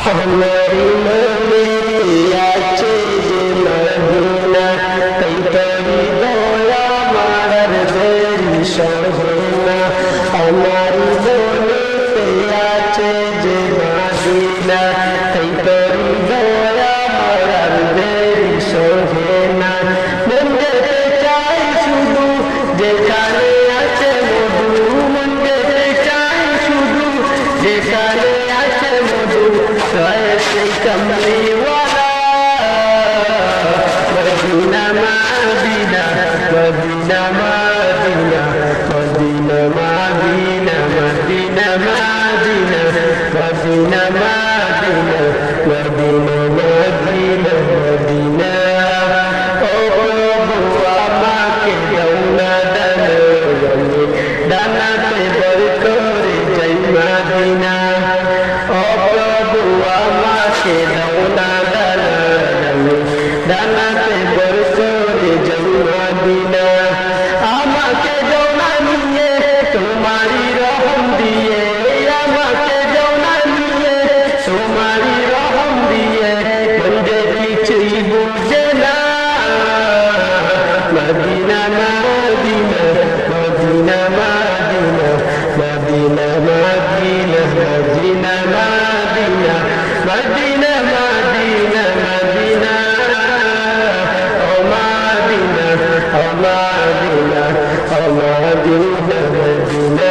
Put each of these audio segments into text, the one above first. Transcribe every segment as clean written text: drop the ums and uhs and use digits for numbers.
हमारी मने आचे जे मदीना तई तरी दया मारर देरी शोभना हमारी मने आचे जे मदीना तई तरी दया मारर देरी शोभना मन যেতে চাই শুধু যেখানে আছে মধু মন যেতে চাই শুধু যেখানে আছে মধু ऐसे कमली वाला Medina Medina Medina Medina Medina Medina Medina Medina Medina Medina Medina Medina Medina ओ बुआ माँ के दौना दाना पे बरकोरे जय मदीना के दौना दानाते बरकोरे जमुना दीना आमाके जौना निये तुम्हारी रहम दिए आमाके जौना निये तुम्हारी रहम दिए बंदे किछुई बुझे ना Medina Medina Medina Medina Medina Medina Medina Medina Medina Medina Medina ओ मदीना ओ मदीना ओ मदीना मदीना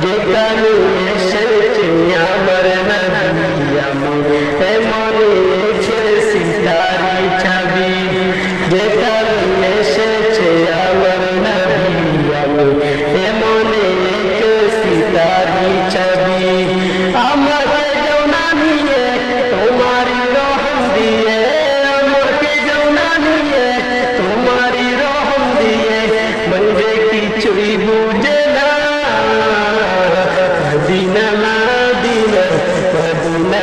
যেখানে এসেছে আমার নবী আমি এমনি এসেছি তারি ছবি যেখানে এসেছে আমার নবী আমি এমনি এসেছি তারি ছবি আমাকে तुम्हारी रहम दिए আমাকে জৌনা নিয়ে तुम्हारी रहम दिए बंदे কিছুই বুঝে না Madina Medina Medina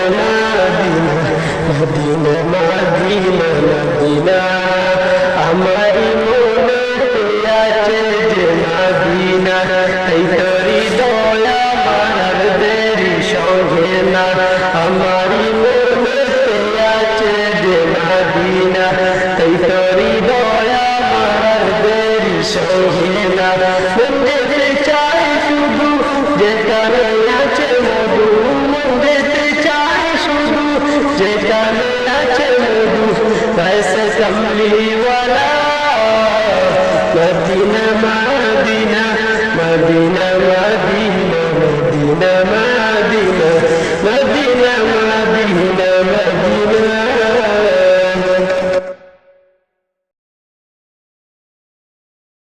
Medina Medina Madina हमारी মনে আছে যে মদিনা এই তোরি দয়া মার দেরি সঙ্গে না हमारी मदीना तई तोरी दया मार देरी सोहेना मन যেতে চাই শুধু যেখানে আছে মধু মন যেতে চাই শুধু যেখানে আছে মধু ऐसे कमली